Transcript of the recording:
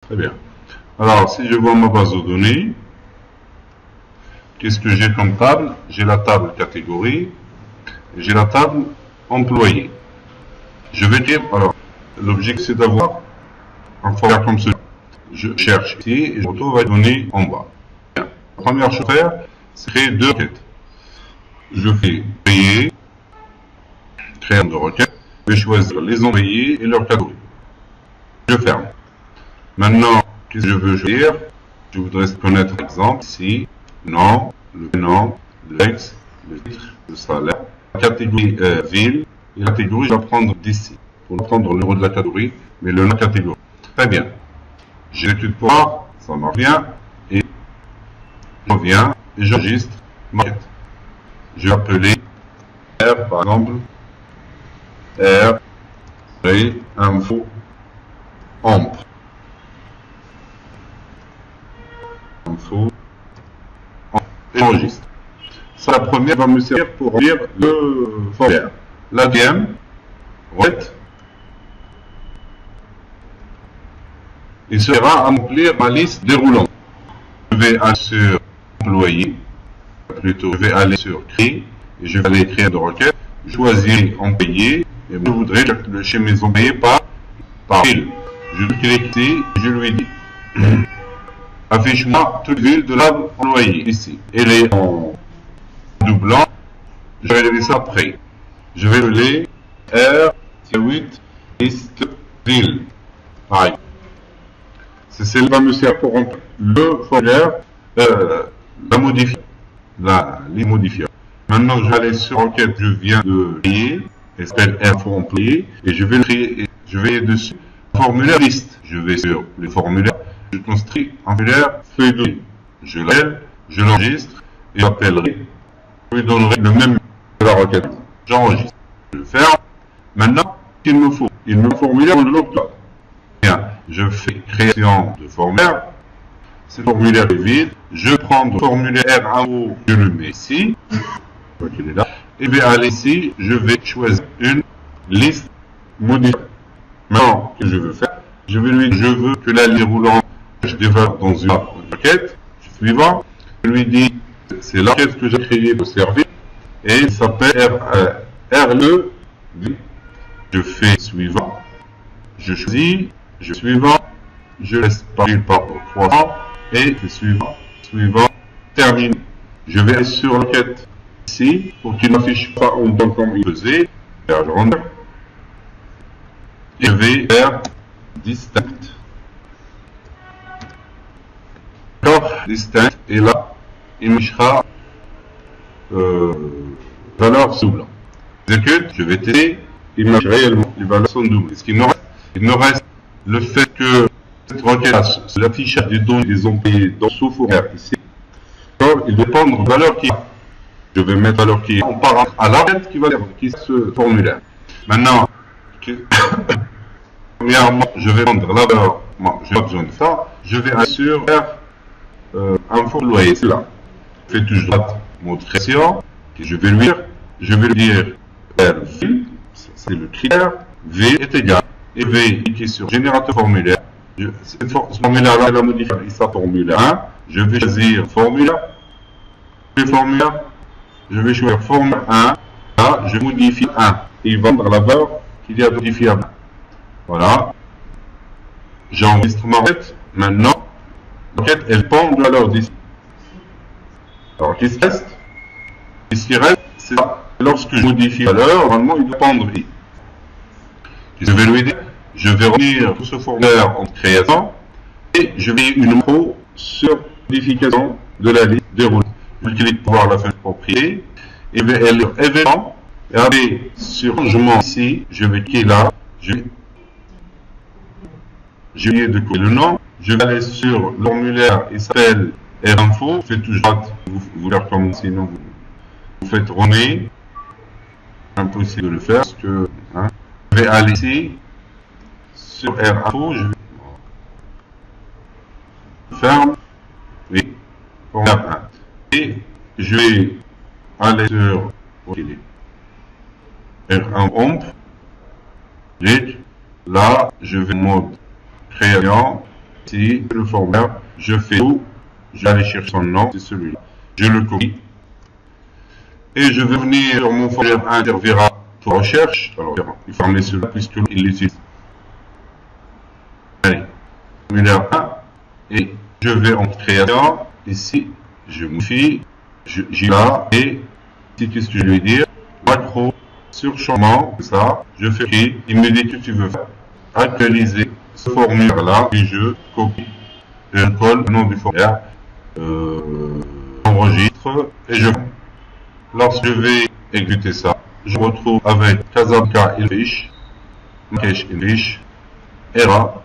Très bien. Alors, si je vois ma base de données, qu'est-ce que j'ai comme table? J'ai la table catégorie, et j'ai la table employé. Je vais dire, alors, l'objectif c'est d'avoir un formulaire comme cela. Je cherche ici et je retrouve la donnée en bas. Bien. La première chose à faire, c'est créer deux requêtes. Je fais payer, créer deux requêtes, je vais choisir les envoyés et leur catégorie. Je ferme. Maintenant, qu'est-ce que je veux choisir? Je voudrais connaître l'exemple ici, nom, le prénom, l'ex, le titre, le salaire, la catégorie ville, et la catégorie, je vais prendre d'ici. Pour prendre le numéro de la catégorie, mais le nom de la catégorie. Très bien. J'exécute pour voir, ça marche bien, et je reviens, et j'enregistre ma requête. Je vais appeler R, par exemple, R, info, ombre. Info, et j'enregistre. Ça, la première va me servir pour remplir le formulaire. La deuxième, requête, il sera à remplir ma liste déroulante. Je vais aller sur employé, plutôt je vais aller sur créer, et je vais aller créer de requête, choisir employé, et je voudrais le chez mes employés par ville. Je clique ici, je lui dis affiche-moi toute ville de l'employé ici. Elle est en doublant, je vais laisser ça après. Je vais le R-8 liste ville. Pareil. C'est celle qui va me servir pour remplir le formulaire, la modifier, les modifier. Maintenant, je vais aller sur requête que je viens de créer, elle s'appelle info employé, et je vais créer, je vais dessus formulaire liste. Je vais sur les formulaires, je construis un formulaire feuille de ligne. Je l'appelle, je l'enregistre, et j'appellerai, je lui donnerai le même de la requête. J'enregistre. Je le ferme. Maintenant, il me faut un formulaire de l'autre côté. Bien, je fais création de formulaire. Ce formulaire est vide. Je prends le formulaire en haut, je le mets ici. Je vois qu'il est là. Et bien, à ici, je vais choisir une liste modifiée. Maintenant, ce que je veux faire, je veux que la ligne roulante je développe dans une requête. Suivant, je lui dis, c'est la requête que j'ai créée pour servir. Et il s'appelle RLE. Je fais suivant. Je choisis. Je suivant. Je laisse parler par 3 ans. Et je suivant, termine. Je vais aller sur la requête ici pour qu'il n'affiche pas en temps comme il faisait. Je rentre. Et je vais faire distinct. D'accord, distinct. Et là, il m'affichera valeur sous blanc. J'exécute, je vais tester. Il m'affiche réellement les valeurs sont doubles. Ce qu'il me reste, il me reste le fait que cette requête, l'affichage des données des employés dans ce formulaire ici, il dépend de la valeur qui est. Je vais mettre la valeur qui est en paramètre à la requête qui va qui est ce formulaire. Maintenant, premièrement, je vais prendre la valeur. Bon, je n'ai pas besoin de ça. Je vais aller sur info employé. C'est là. Je fais toujours droite, mode création. Je vais lui dire V, c'est le critère. V est égal. Et V qui est sur générateur formulaire. Ce formulaire-là, il va modifier sa formulaire 1. Je vais choisir formulaire. Je vais choisir formulaire 1. Là, je modifie 1. Et il va prendre la valeur qu'il y a modifiable. Voilà. J'enregistre ma requête. Maintenant, la requête, elle prend de la valeur d'ici. Alors, qu'est-ce qui reste? Ce qui reste, c'est lorsque je modifie la valeur, normalement, il doit prendre ici. Je vais lui dire, je vais revenir tout ce formulaire en création et je vais une macro sur modification de la liste déroulée. Je clique pour voir la fenêtre propriété et bien elle est événement et aller sur changement ici, je vais cliquer là, je vais de couper le nom, je vais aller sur le formulaire, il s'appelle R-Info, faites toujours droite, vous le comme sinon vous faites remettre, impossible de le faire parce que je vais aller ici sur R-Info, je vais ferme et formulaire 1 et je vais aller sur R1 ombre, là je vais en mode création ici, le formulaire, je fais tout, je vais aller chercher son nom, c'est celui-là. Je le copie. Et je vais venir sur mon formulaire Intervera pour recherche. Alors, il faut emmener celui-là puisqu'il l'utilise. Allez, formulaire 1. Et je vais en création. Ici, je modifie. J'y vais. Et ici, qu'est-ce que je vais dire? Macro sur changement. Ça, je fais clic. Il me dit que tu veux faire actualiser ce formulaire-là. Et je copie. Je colle le nom du formulaire. Enregistre. Et je. Lorsque je vais exécuter ça, je me retrouve avec Casablanca English, Marrakech English, ERA,